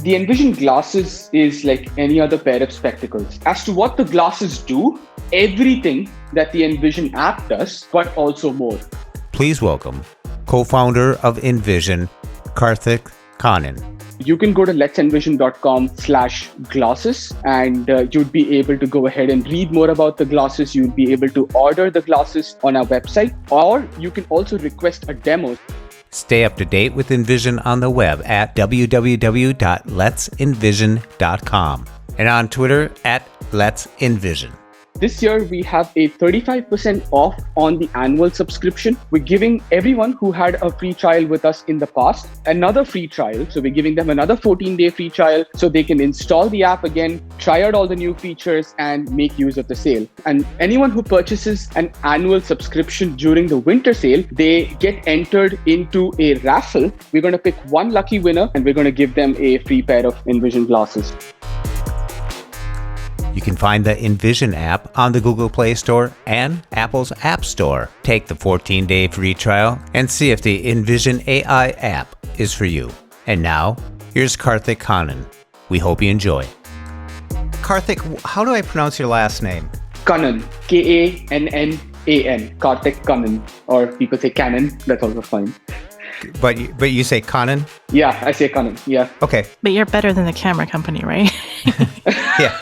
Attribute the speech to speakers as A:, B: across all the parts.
A: The Envision glasses is like any other pair of spectacles. As to what the glasses do, everything that the Envision app does, but also more.
B: Please welcome co-founder of Envision, Karthik Kannan.
A: You can go to let'senvision.com/glasses and you'd be able to go ahead and read more about the glasses. You'd be able to order the glasses on our website, or you can also request a demo.
B: Stay up to date with Envision on the web at www.let'senvision.com and on Twitter at let'senvision.
A: This year, we have a 35% off on the annual subscription. We're giving everyone who had a free trial with us in the past another free trial. So we're giving them another 14-day free trial so they can install the app again, try out all the new features, and make use of the sale. And anyone who purchases an annual subscription during the winter sale, they get entered into a raffle. We're going to pick one lucky winner and we're going to give them a free pair of Envision glasses.
B: You can find the Envision app on the Google Play Store and Apple's App Store. Take the 14-day free trial and see if the Envision AI app is for you. And now, here's Karthik Kannan. We hope you enjoy. Karthik, how do I pronounce your last name?
A: Kannan, Kannan, Karthik Kannan, or people say Kannan, that's also fine.
B: But you say Kannan?
A: Yeah, I say Kannan, yeah.
B: Okay.
C: But you're better than the camera company, right?
B: Yeah.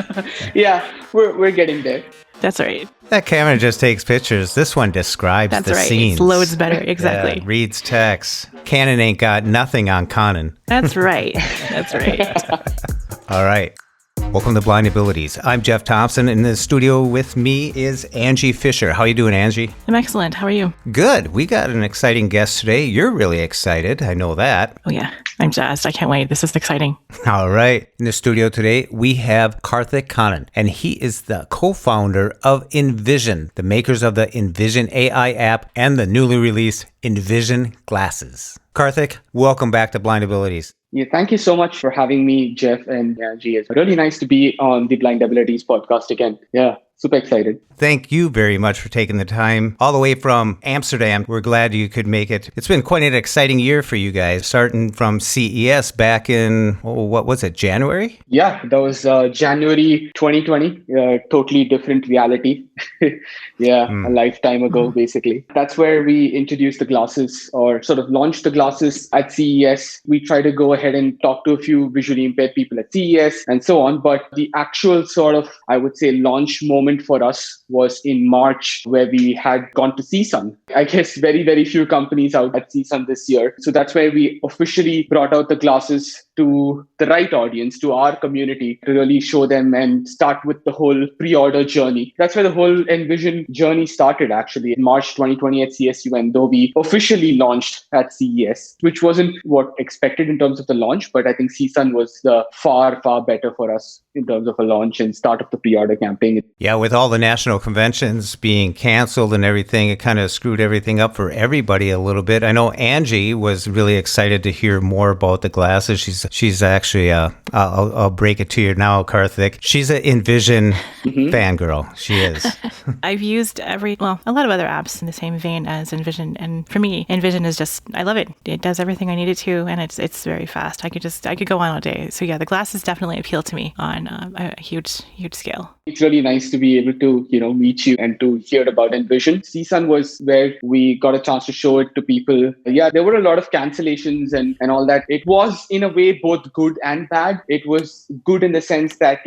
A: Yeah, we're getting there.
C: That's right.
B: That camera just takes pictures. This one describes the scenes.
C: It loads better, exactly.
B: Yeah, reads text. Canon ain't got nothing on Kannan.
C: That's right. That's right.
B: All right. Welcome to Blind Abilities. I'm Jeff Thompson. In the studio with me is Angie Fisher. How you doing, Angie?
C: I'm excellent. How are you?
B: Good. We got an exciting guest today. You're really excited. I know that.
C: Oh, yeah. I'm jazzed. I can't wait. This is exciting.
B: All right. In the studio today, we have Karthik Kannan, and he is the co-founder of Envision, the makers of the Envision AI app and the newly released Envision glasses. Karthik, welcome back to Blind Abilities.
A: Yeah, thank you so much for having me, Jeff and Angie. It's really nice to be on the Blind Abilities podcast again. Yeah, super excited.
B: Thank you very much for taking the time all the way from Amsterdam. We're glad you could make it. It's been quite an exciting year for you guys, starting from CES back in, what was it, January?
A: Yeah, that was January 2020. Totally different reality. A lifetime ago, basically. That's where we introduced the glasses, or sort of launched the glasses at CES. We try to go ahead and talk to a few visually impaired people at CES and so on. But the actual sort of, I would say, launch moment for us was in March, where we had gone to CSUN. I guess very, very few companies out at CSUN this year. So that's where we officially brought out the glasses to the right audience, to our community, to really show them and start with the whole pre-order journey. That's where the whole Envision journey started, actually, in March 2020 at CSUN, though we officially launched at CES, which wasn't what expected in terms of the launch, but I think CSUN was far, far better for us in terms of a launch and start of the pre-order campaign.
B: Yeah, with all the national conventions being canceled and everything, it kind of screwed everything up for everybody a little bit. I know Angie was really excited to hear more about the glasses. She's actually, I'll break it to you now, Karthik. She's an Envision fangirl. She is.
C: I've used a lot of other apps in the same vein as Envision. And for me, Envision is just, I love it. It does everything I need it to, and it's very fast. I could go on all day. So yeah, the glasses definitely appeal to me on a huge scale.
A: It's really nice to be able to, meet you and to hear about Envision. CSUN was where we got a chance to show it to people. Yeah, there were a lot of cancellations and all that. It was, in a way, both good and bad. It was good in the sense that,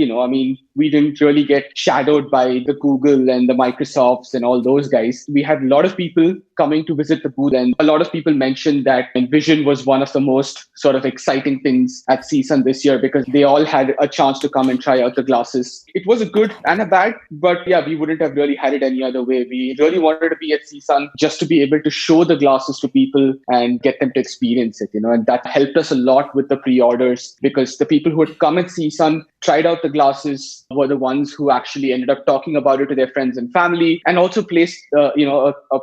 A: we didn't really get shadowed by the Google and the Microsofts and all those guys. We had a lot of people coming to visit the booth, and a lot of people mentioned that Envision was one of the most sort of exciting things at CSUN this year, because they all had a chance to come and try out the glasses. It was a good and a bad, but yeah, we wouldn't have really had it any other way. We really wanted to be at CSUN just to be able to show the glasses to people and get them to experience it, and that helped us a lot with the pre-orders, because the people who had come at CSUN, tried out the glasses, were the ones who actually ended up talking about it to their friends and family, and also placed a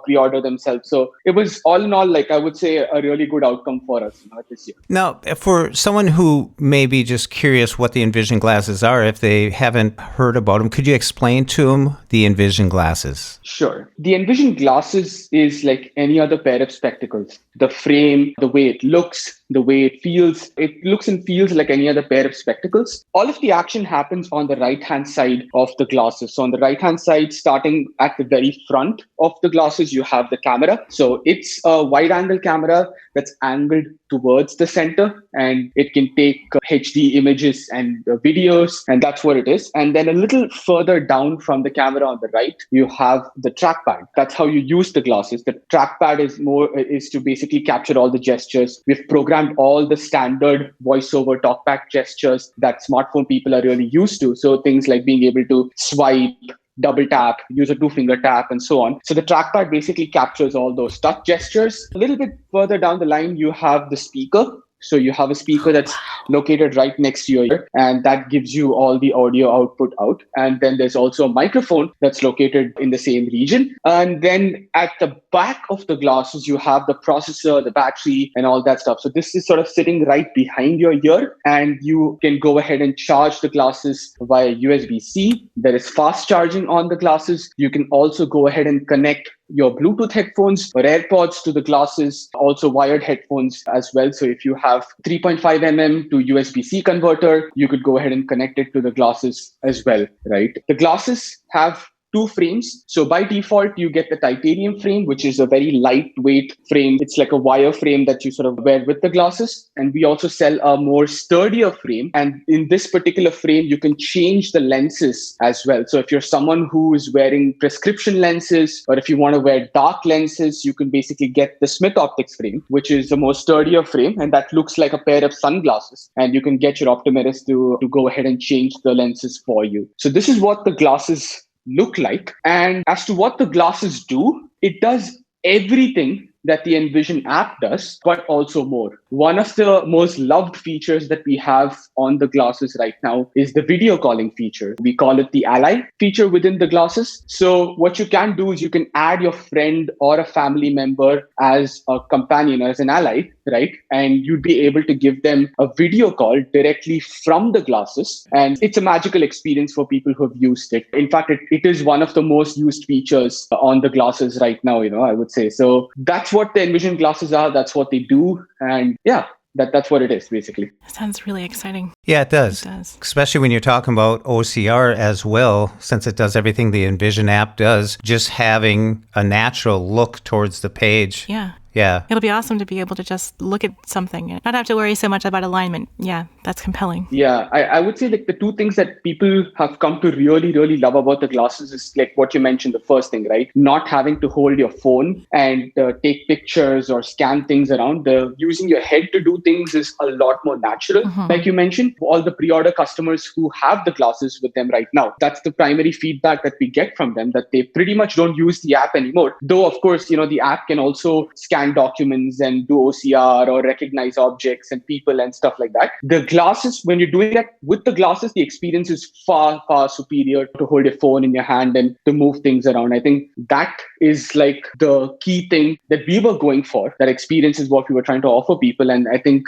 A: pre-order themselves. So it was all in all, I would say, a really good outcome for us this year.
B: Now, for someone who may be just curious what the Envision glasses are, if they haven't heard about them, could you explain to them the Envision glasses?
A: Sure. The Envision glasses is like any other pair of spectacles. The frame, the way it looks, the way it feels. It looks and feels like any other pair of spectacles. All of the action happens on the right-hand side of the glasses. So on the right-hand side, starting at the very front of the glasses, you have the camera. So it's a wide-angle camera that's angled towards the center, and it can take HD images and videos, and that's what it is. And then a little further down from the camera on the right, you have the trackpad. That's how you use the glasses. The trackpad is to basically capture all the gestures. We've programmed all the standard voiceover talkback gestures that smartphone people are really used to. So things like being able to swipe, double tap, use a 2-finger tap, and so on. So the trackpad basically captures all those touch gestures. A little bit further down the line, you have the speaker. So you have a speaker that's located right next to your ear, and that gives you all the audio output out. And then there's also a microphone that's located in the same region. And then at the back of the glasses, you have the processor, the battery, and all that stuff. So this is sort of sitting right behind your ear, and you can go ahead and charge the glasses via USB-C. There is fast charging on the glasses. You can also go ahead and connect your Bluetooth headphones or AirPods to the glasses, also wired headphones as well. So if you have 3.5 to USB-C converter, you could go ahead and connect it to the glasses as well, right? The glasses have 2 frames. So by default, you get the titanium frame, which is a very lightweight frame. It's like a wire frame that you sort of wear with the glasses. And we also sell a more sturdier frame. And in this particular frame, you can change the lenses as well. So if you're someone who is wearing prescription lenses, or if you want to wear dark lenses, you can basically get the Smith Optics frame, which is a more sturdier frame. And that looks like a pair of sunglasses. And you can get your optometrist to go ahead and change the lenses for you. So this is what the glasses look like. And as to what the glasses do, it does everything that the Envision app does, but also more. One of the most loved features that we have on the glasses right now is the video calling feature. We call it the Ally feature within the glasses. So what you can do is you can add your friend or a family member as a companion, as an ally, right? And you'd be able to give them a video call directly from the glasses. And it's a magical experience for people who have used it. In fact, it is one of the most used features on the glasses right now, I would say. So that's what the Envision glasses are. That's what they do. And yeah, that's what it is, basically.
C: Sounds really exciting.
B: Yeah, it does.
C: It does.
B: Especially when you're talking about OCR as well, since it does everything the Envision app does, just having a natural look towards the page.
C: Yeah.
B: Yeah.
C: It'll be awesome to be able to just look at something and not have to worry so much about alignment. Yeah, that's compelling.
A: Yeah, I would say like the 2 things that people have come to really, really love about the glasses is like what you mentioned, the first thing, right? Not having to hold your phone and take pictures or scan things around. Using your head to do things is a lot more natural. Mm-hmm. Like you mentioned, all the pre-order customers who have the glasses with them right now, that's the primary feedback that we get from them, that they pretty much don't use the app anymore. Though, of course, the app can also scan documents and do OCR or recognize objects and people and stuff like that. The glasses, when you're doing that with the glasses, the experience is far, far superior to hold your phone in your hand and to move things around. I think that is like the key thing that we were going for. That experience is what we were trying to offer people. And I think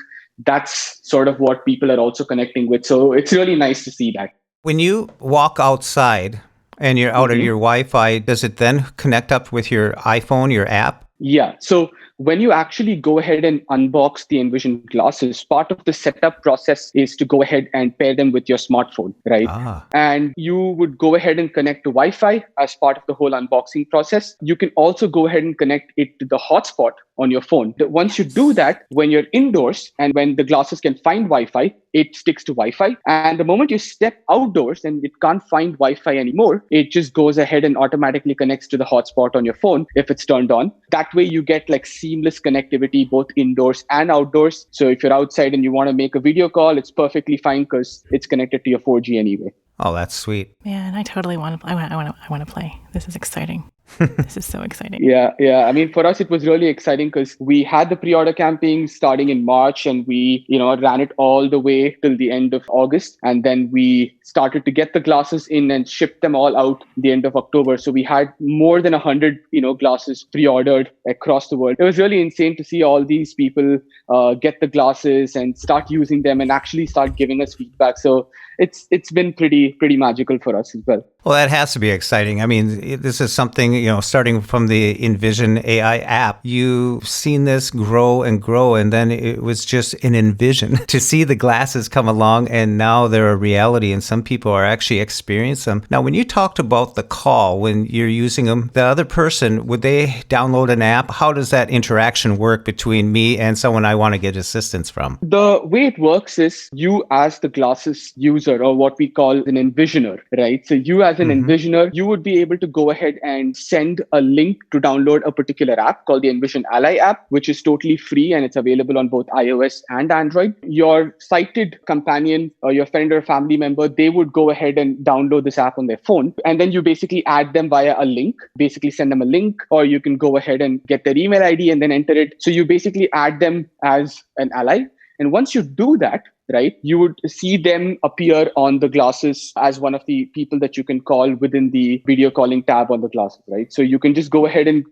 A: that's sort of what people are also connecting with. So it's really nice to see that.
B: When you walk outside and you're out of your Wi-Fi, does it then connect up with your iPhone, your app?
A: Yeah. So when you actually go ahead and unbox the Envision glasses, part of the setup process is to go ahead and pair them with your smartphone, right? And you would go ahead and connect to Wi-Fi as part of the whole unboxing process. You can also go ahead and connect it to the hotspot on your phone. Once you do that, when you're indoors and when the glasses can find Wi-Fi, it sticks to Wi-Fi. And the moment you step outdoors and it can't find Wi-Fi anymore, it just goes ahead and automatically connects to the hotspot on your phone if it's turned on. That way you get like seamless connectivity both indoors and outdoors. So if you're outside and you want to make a video call, it's perfectly fine because it's connected to your 4G anyway.
B: Oh, that's sweet.
C: Man, I totally want to. I want to play. This is exciting. This is so exciting.
A: Yeah. I mean, for us, it was really exciting because we had the pre-order campaign starting in March and we, ran it all the way till the end of August. And then we started to get the glasses in and ship them all out the end of October. So we had more than 100, glasses pre-ordered across the world. It was really insane to see all these people get the glasses and start using them and actually start giving us feedback. So it's been pretty magical for us as well.
B: Well, that has to be exciting. I mean, this is something, starting from the Envision AI app, you've seen this grow and grow, and then it was just an envision to see the glasses come along, and now they're a reality, and some people are actually experiencing them. Now, when you talked about the call, when you're using them, the other person, would they download an app? How does that interaction work between me and someone I want to get assistance from?
A: The way it works is you as the glasses user, or what we call an envisioner, right? So you as an envisioner, you would be able to go ahead and send a link to download a particular app called the Envision Ally app, which is totally free and it's available on both iOS and Android. Your sighted companion or your friend or family member, they would go ahead and download this app on their phone. And then you basically add them via a link, basically send them a link, or you can go ahead and get their email ID and then enter it. So you basically add them as an ally. And once you do that, right, you would see them appear on the glasses as one of the people that you can call within the video calling tab on the glasses, right? So you can just go ahead and,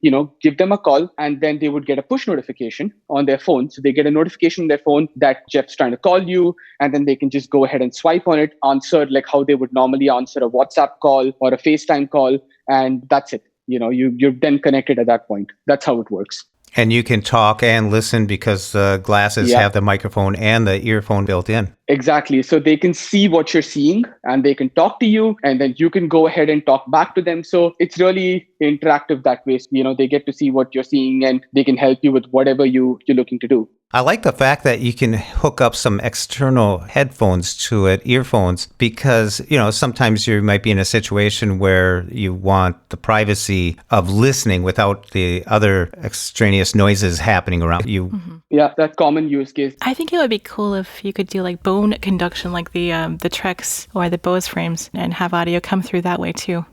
A: give them a call, and then they would get a push notification on their phone. So they get a notification on their phone that Jeff's trying to call you, and then they can just go ahead and swipe on it, answer like how they would normally answer a WhatsApp call or a FaceTime call. And that's it. You're then connected at that point. That's how it works.
B: And you can talk and listen because the glasses have the microphone and the earphone built in.
A: Exactly. So they can see what you're seeing and they can talk to you, and then you can go ahead and talk back to them. So it's really interactive that way. They get to see what you're seeing and they can help you with whatever you're looking to do.
B: I like the fact that you can hook up some external headphones to it, earphones, because, sometimes you might be in a situation where you want the privacy of listening without the other extraneous noises happening around you.
C: Mm-hmm.
A: Yeah, that's common use case.
C: I think it would be cool if you could do like bone conduction, like the Trex or the Bose frames, and have audio come through that way too.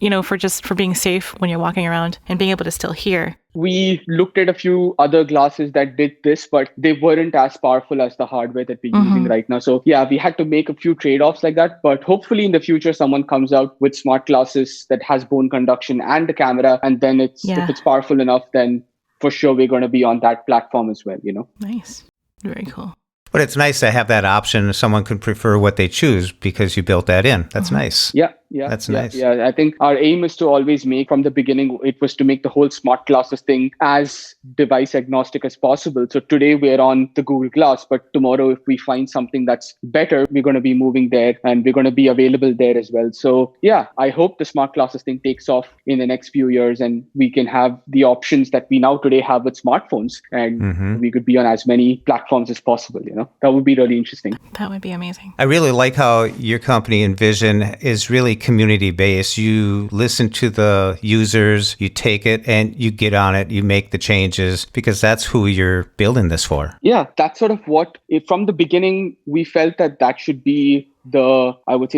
C: For being safe when you're walking around and being able to still hear.
A: We looked at a few other glasses that did this, but they weren't as powerful as the hardware that we're using right now. So yeah, we had to make a few trade-offs like that. But hopefully in the future, someone comes out with smart glasses that has bone conduction and the camera. And then if it's powerful enough, then for sure we're going to be on that platform as well,
C: Nice. Very cool.
B: But it's nice to have that option. Someone could prefer what they choose because you built that in. That's nice.
A: Yeah.
B: That's nice.
A: Yeah, I think our aim is to always make, from the beginning, it was to make the whole smart glasses thing as device agnostic as possible. So today we're on the Google Glass, but tomorrow if we find something that's better, we're going to be moving there and we're going to be available there as well. So yeah, I hope the smart glasses thing takes off in the next few years and we can have the options that we now today have with smartphones, and we could be on as many platforms as possible. That would be really interesting.
C: That would be amazing.
B: I really like how your company Envision is really community based. You listen to the users, you take it and you get on it, you make the changes because that's who you're building this for.
A: Yeah, that's sort of what, from the beginning, we felt that should be the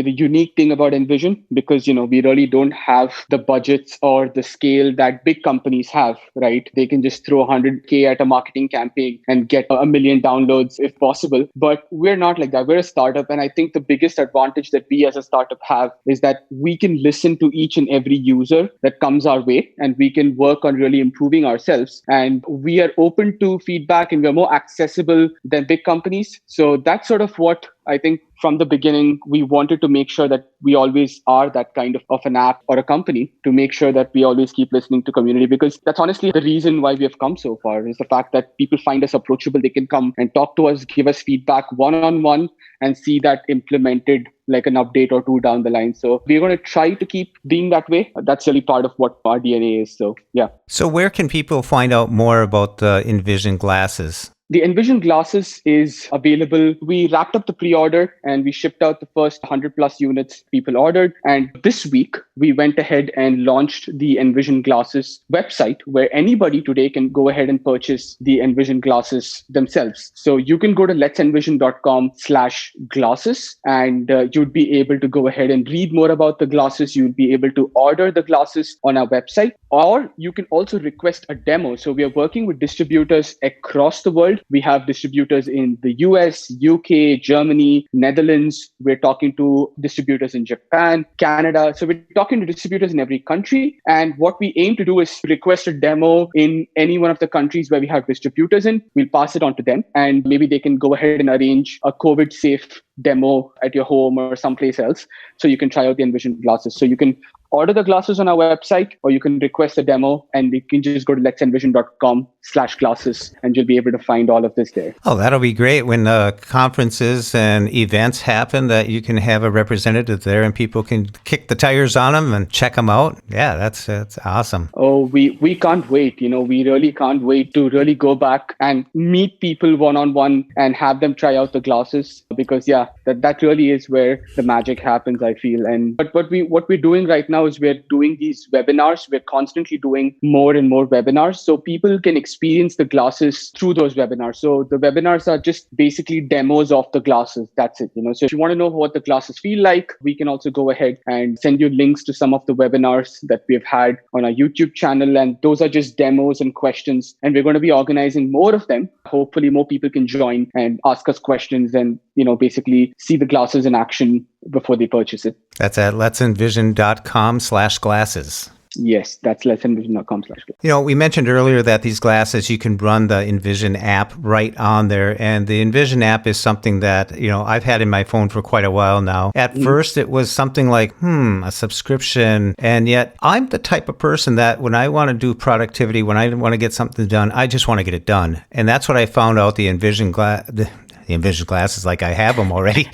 A: unique thing about Envision, because, we really don't have the budgets or the scale that big companies have, right? They can just throw 100K at a marketing campaign and get 1 million downloads if possible. But we're not like that. We're a startup. And I think the biggest advantage that we as a startup have is that we can listen to each and every user that comes our way, and we can work on really improving ourselves. And we are open to feedback and we're more accessible than big companies. So that's sort of what I think from the beginning, we wanted to make sure that we always are that kind of an app or a company, to make sure that we always keep listening to community, because that's honestly the reason why we have come so far, is the fact that people find us approachable. They can come and talk to us, give us feedback one-on-one, and see that implemented like an update or two down the line. So we're going to try to keep being that way. That's really part of what our DNA is. So yeah.
B: So where can people find out more about the Envision glasses?
A: The Envision glasses is available. We wrapped up the pre-order and we shipped out the first 100 plus units people ordered. And this week, we went ahead and launched the Envision glasses website, where anybody today can go ahead and purchase the Envision glasses themselves. So you can go to letsenvision.com/glasses and you'd be able to go ahead and read more about the glasses. You'll be able to order the glasses on our website, or you can also request a demo. So we are working with distributors across the world. We have distributors in the US, UK, Germany, Netherlands. We're talking to distributors in Japan, Canada. So we're talking to distributors in every country. And what we aim to do is request a demo in any one of the countries where we have distributors in. We'll pass it on to them, and maybe they can go ahead and arrange a COVID-safe demo at your home or someplace else, so you can try out the Envision glasses. So you can order the glasses on our website, or you can request a demo, and you can just go to let'senvision.com/glasses, and you'll be able to find all of this there.
B: Oh, that'll be great when conferences and events happen, that you can have a representative there and people can kick the tires on them and check them out. Yeah, that's awesome.
A: Oh, we can't wait. We really can't wait to really go back and meet people one-on-one and have them try out the glasses, because that really is where the magic happens, I feel. And but what we're doing right now is we're doing these webinars. We're constantly doing more and more webinars so people can experience the glasses through those webinars. So the webinars are just basically demos of the glasses. That's it. So if you want to know what the glasses feel like, we can also go ahead and send you links to some of the webinars that we've had on our YouTube channel. And those are just demos and questions. And we're going to be organizing more of them. Hopefully more people can join and ask us questions and, basically see the glasses in action before they purchase it.
B: That's at let'senvision.com/glasses.
A: Yes, that's let'senvision.com/glasses.
B: We mentioned earlier that these glasses, you can run the Envision app right on there. And the Envision app is something that, I've had in my phone for quite a while now. At first, it was something like, a subscription. And yet I'm the type of person that when I want to do productivity, when I want to get something done, I just want to get it done. And that's what I found out the Envision glasses, like I have them already,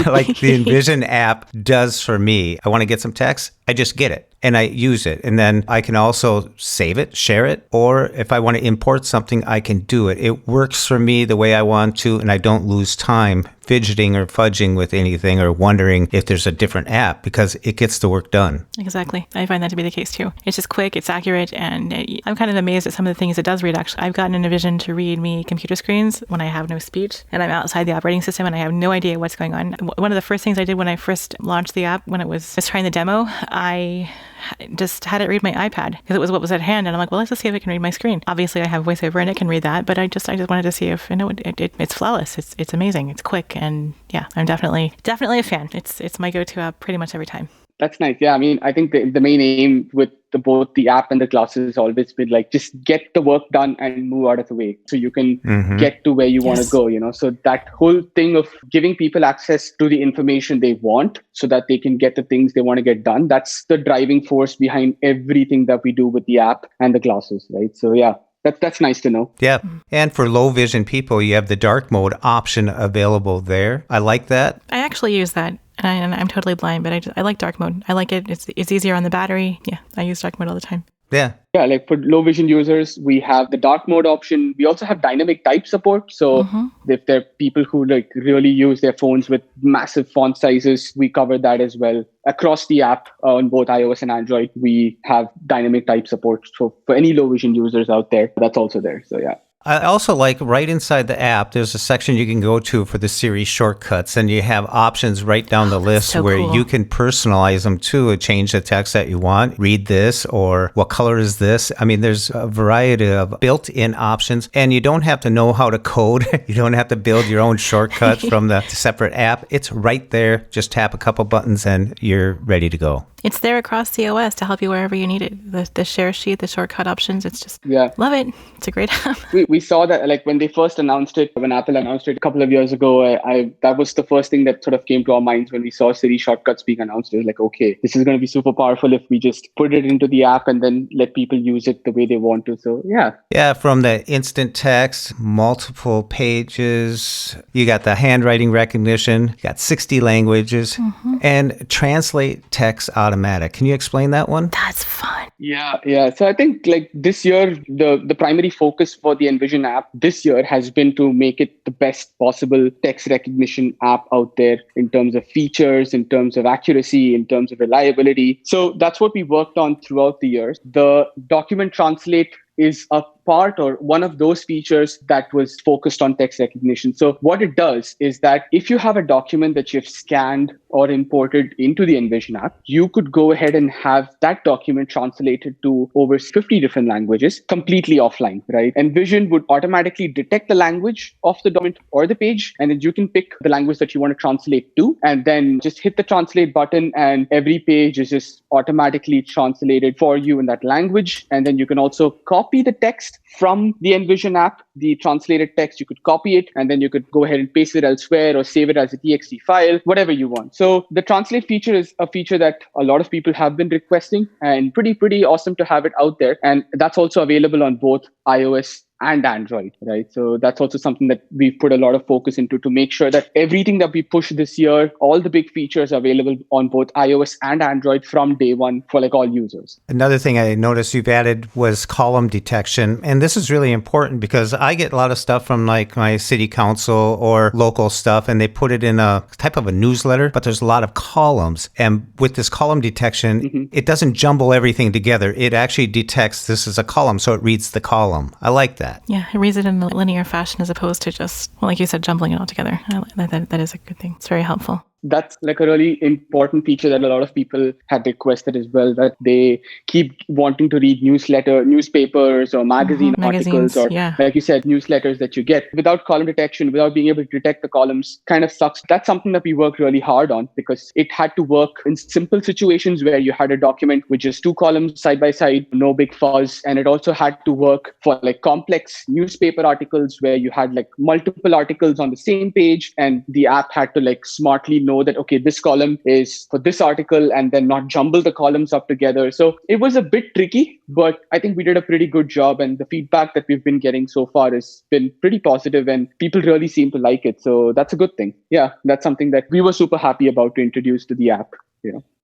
B: like the Envision app does for me. I want to get some text, I just get it and I use it. And then I can also save it, share it, or if I want to import something, I can do it. It works for me the way I want to, and I don't lose time fidgeting or fudging with anything or wondering if there's a different app, because it gets the work done.
C: Exactly. I find that to be the case too. It's just quick, it's accurate, and I'm kind of amazed at some of the things it does read, actually. I've gotten Envision to read me computer screens when I have no speech and I'm outside the operating system and I have no idea what's going on. One of the first things I did when I first launched the app, when it was just trying the demo, I just had it read my iPad because it was what was at hand. And I'm like, well, let's just see if it can read my screen. Obviously, I have VoiceOver and it can read that, but I just wanted to see if, it's flawless. It's amazing. It's quick. And yeah, I'm definitely a fan. It's my go-to app pretty much every time.
A: That's nice. Yeah, I mean, I think the main aim with both the app and the glasses has always been like, just get the work done and move out of the way so you can get to where you want to go, So that whole thing of giving people access to the information they want so that they can get the things they want to get done, that's the driving force behind everything that we do with the app and the glasses, right? So yeah. That's nice to know.
B: Yeah. And for low vision people, you have the dark mode option available there. I like that.
C: I actually use that. And I'm totally blind, but I like dark mode. I like it. It's easier on the battery. Yeah, I use dark mode all the time.
B: Yeah.
A: Yeah, like for low vision users, we have the dark mode option. We also have dynamic type support. So if there are people who like really use their phones with massive font sizes, we cover that as well. Across the app on both iOS and Android, we have dynamic type support. So for any low vision users out there, that's also there. So yeah.
B: I also like right inside the app, there's a section you can go to for the Siri shortcuts, and you have options right down the list where you can personalize them too and change the text that you want. Read this, or what color is this? I mean, there's a variety of built-in options, and you don't have to know how to code. You don't have to build your own shortcuts from the separate app. It's right there. Just tap a couple buttons and you're ready to go.
C: It's there across the OS to help you wherever you need it. The share sheet, the shortcut options, it's just, love it. It's a great app.
A: We saw that like when they first announced it, when Apple announced it a couple of years ago, that was the first thing that sort of came to our minds when we saw Siri shortcuts being announced. It was like, okay, this is going to be super powerful if we just put it into the app and then let people use it the way they want to. So yeah.
B: Yeah, from the instant text, multiple pages, you got the handwriting recognition, you got 60 languages, and translate text automatic. Can you explain that one?
C: That's fun.
A: Yeah. So I think like this year, the primary focus for the Envision app this year has been to make it the best possible text recognition app out there in terms of features, in terms of accuracy, in terms of reliability. So that's what we worked on throughout the years. The document translate is a part or one of those features that was focused on text recognition. So what it does is that if you have a document that you've scanned or imported into the Envision app, you could go ahead and have that document translated to over 50 different languages completely offline, right? Envision would automatically detect the language of the document or the page, and then you can pick the language that you want to translate to, and then just hit the translate button, and every page is just automatically translated for you in that language. And then you can also copy the text text from the Envision app, the translated text, you could copy it and then you could go ahead and paste it elsewhere or save it as a TXT file, whatever you want. So the translate feature is a feature that a lot of people have been requesting and pretty awesome to have it out there. And that's also available on both iOS and Android, right? So that's also something that we've put a lot of focus into to make sure that everything that we push this year, all the big features are available on both iOS and Android from day one for like all users.
B: Another thing I noticed you've added was column detection. And this is really important because I get a lot of stuff from like my city council or local stuff, and they put it in a type of a newsletter, but there's a lot of columns. And with this column detection, it doesn't jumble everything together. It actually detects this is a column, so it reads the column. I like that.
C: Yeah, it reads it in a linear fashion as opposed to just, well, like you said, jumbling it all together. That is a good thing. It's very helpful.
A: That's like a really important feature that a lot of people had requested as well, that they keep wanting to read newspapers or magazine articles or like you said, newsletters that you get without column detection, without being able to detect the columns kind of sucks. That's something that we worked really hard on because it had to work in simple situations where you had a document with just two columns side by side, no big fuzz. And it also had to work for like complex newspaper articles where you had like multiple articles on the same page and the app had to like smartly know that, okay, this column is for this article and then not jumble the columns up together. So it was a bit tricky, but I think we did a pretty good job. And the feedback that we've been getting so far has been pretty positive and people really seem to like it. So that's a good thing. Yeah, that's something that we were super happy about to introduce to the app.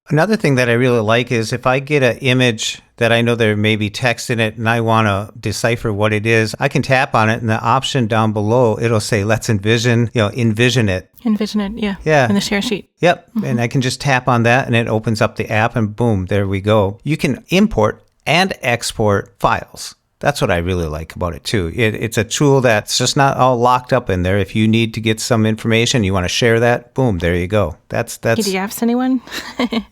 B: Another thing that I really like is if I get an image that I know there may be text in it and I want to decipher what it is, I can tap on it and the option down below, it'll say, let's envision it.
C: Envision it, yeah. In the share sheet.
B: Yep. And I can just tap on that and it opens up the app and boom, there we go. You can import and export files. That's what I really like about it too. It's a tool that's just not all locked up in there. If you need to get some information, you want to share that, boom, there you go. That's
C: PDFs, anyone?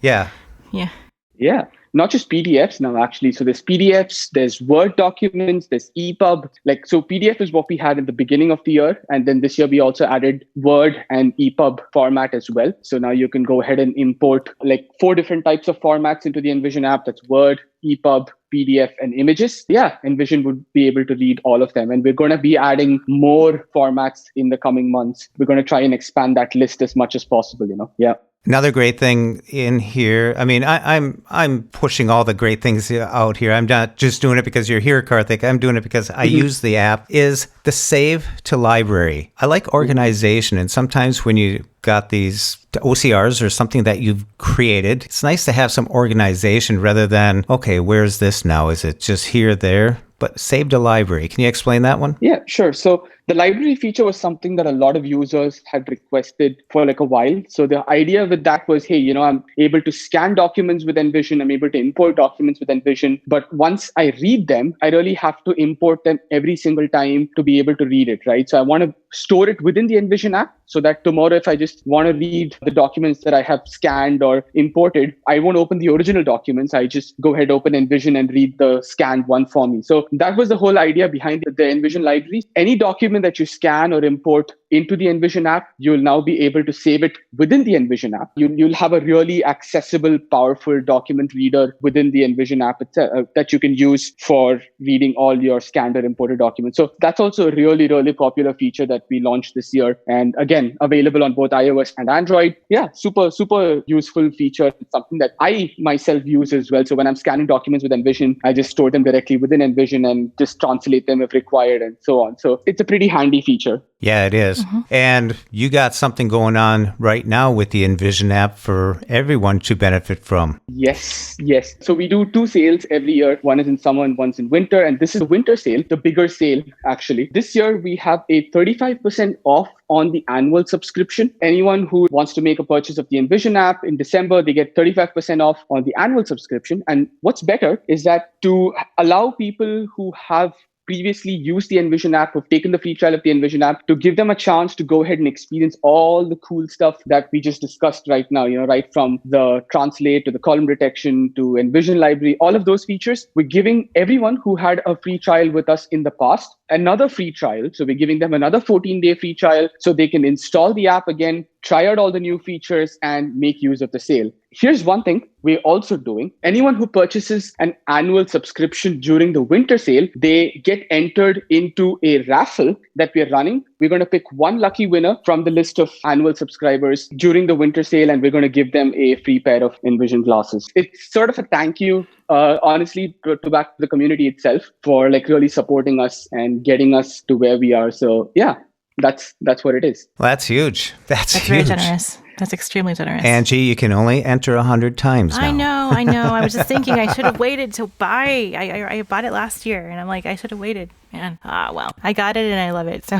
B: Yeah.
A: Yeah. Not just PDFs now, actually. So there's PDFs, there's Word documents, there's EPUB. So PDF is what we had in the beginning of the year. And then this year, we also added Word and EPUB format as well. So now you can go ahead and import like 4 different types of formats into the Envision app. That's Word, EPUB, PDF, and images. Yeah, Envision would be able to read all of them. And we're going to be adding more formats in the coming months. We're going to try and expand that list as much as possible, Yeah.
B: Another great thing in here, I mean, I'm pushing all the great things out here. I'm not just doing it because you're here, Karthik. I'm doing it because I use the app, is the save to library. I like organization. And sometimes when you got these OCRs or something that you've created, it's nice to have some organization rather than, okay, where's this now? Is it just here, there? But save to library. Can you explain that one?
A: Yeah, sure. So the library feature was something that a lot of users had requested for like a while. So the idea with that was, hey, I'm able to scan documents with Envision. I'm able to import documents with Envision. But once I read them, I really have to import them every single time to be able to read it, right? So I want to store it within the Envision app so that tomorrow, if I just want to read the documents that I have scanned or imported, I won't open the original documents. I just go ahead, open Envision and read the scanned one for me. So that was the whole idea behind the Envision library. Any document that you scan or import into the Envision app, you'll now be able to save it within the Envision app. You'll have a really accessible, powerful document reader within the Envision app itself, that you can use for reading all your scanned or imported documents. So that's also a really, really popular feature that we launched this year. And again, available on both iOS and Android. Yeah, super, super useful feature. It's something that I myself use as well. So when I'm scanning documents with Envision, I just store them directly within Envision and just translate them if required and so on. So it's a pretty handy feature.
B: Yeah, it is. And you got something going on right now with the Envision app for everyone to benefit from.
A: Yes. So we do 2 sales every year. One is in summer and one's in winter. And this is the winter sale, the bigger sale, actually. This year, we have a 35% off on the annual subscription. Anyone who wants to make a purchase of the Envision app in December, they get 35% off on the annual subscription. And what's better is that to allow people who have previously used the Envision app, who've taken the free trial of the Envision app, to give them a chance to go ahead and experience all the cool stuff that we just discussed right now, right from the translate to the column detection to Envision library, all of those features. We're giving everyone who had a free trial with us in the past another free trial. So we're giving them another 14-day free trial so they can install the app again, try out all the new features and make use of the sale. here's one thing we're also doing. Anyone who purchases an annual subscription during the winter sale, they get entered into a raffle that we're running. We're going to pick one lucky winner from the list of annual subscribers during the winter sale, and we're going to give them a free pair of Envision glasses. It's sort of a thank you, honestly, to back to the community itself for like really supporting us and getting us to where we are. So yeah, that's what it is.
B: Well, that's huge. That's huge.
C: Very generous. That's extremely generous.
B: Angie, you can only enter 100 times now.
C: I know. I was just thinking I should have waited to buy. I bought it last year, and I'm like, I should have waited. Man, well, I got it and I love it. So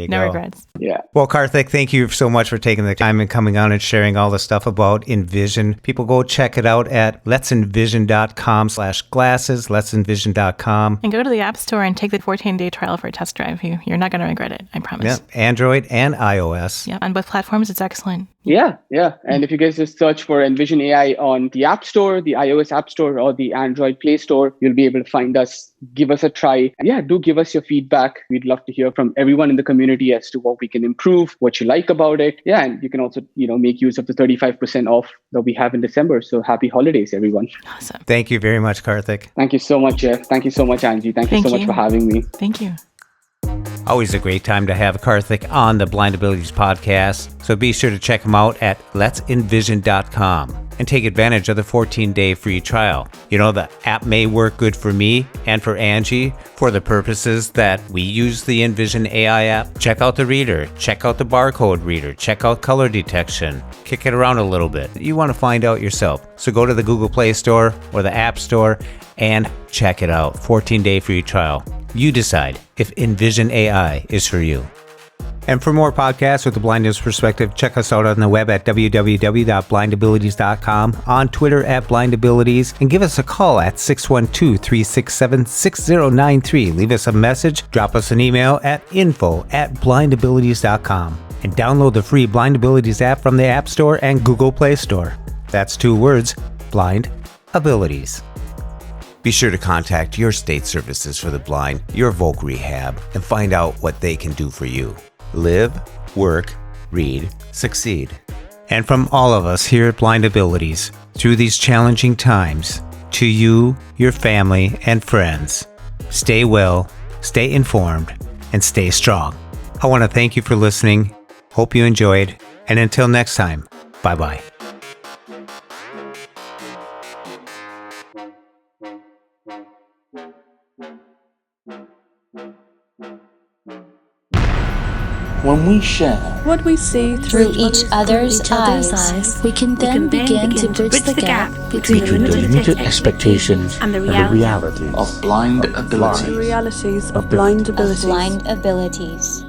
C: no regrets.
A: Yeah.
B: Well, Karthik, thank you so much for taking the time and coming on and sharing all the stuff about Envision. People go check it out at let'senvision.com/glasses, let'senvision.com.
C: And go to the App Store and take the 14-day trial for a test drive. You're not going to regret it, I promise.
B: Yeah, Android and iOS.
C: Yeah, on both platforms, it's excellent.
A: Yeah. And if you guys just search for Envision AI on the App Store, the iOS App Store, or the Android Play Store, you'll be able to find us. Give us a try. And yeah, do give us your feedback. We'd love to hear from everyone in the community as to what we can improve, what you like about it. Yeah, and you can also, make use of the 35% off that we have in December. So happy holidays, everyone.
C: Awesome.
B: Thank you very much, Karthik.
A: Thank you so much, Jeff. Thank you so much, Angie. Thank you so much for having me.
C: Thank you.
B: Always a great time to have Karthik on the Blind Abilities podcast. So be sure to check him out at let'senvision.com and take advantage of the 14-day free trial. The app may work good for me and for Angie for the purposes that we use the Envision AI app. Check out the reader, check out the barcode reader, check out color detection, kick it around a little bit. You want to find out yourself. So go to the Google Play Store or the App Store and check it out. 14-day free trial. You decide if Envision AI is for you. And for more podcasts with the blindness perspective, check us out on the web at www.blindabilities.com, on Twitter at blindabilities, and give us a call at 612-367-6093. Leave us a message, drop us an email at info@blindabilities.com, and download the free Blind Abilities app from the App Store and Google Play Store. That's 2 words, Blind Abilities. Be sure to contact your state services for the blind, your Voc Rehab, and find out what they can do for you. Live, work, read, succeed. And from all of us here at Blind Abilities, through these challenging times, to you, your family, and friends, stay well, stay informed, and stay strong. I want to thank you for listening. Hope you enjoyed. And until next time, bye-bye.
D: When we share
E: what we see through each other's eyes, we can then begin to bridge the gap between
D: the limited expectations and the realities
E: of blind abilities.
D: The realities of blind abilities.
E: Blind abilities.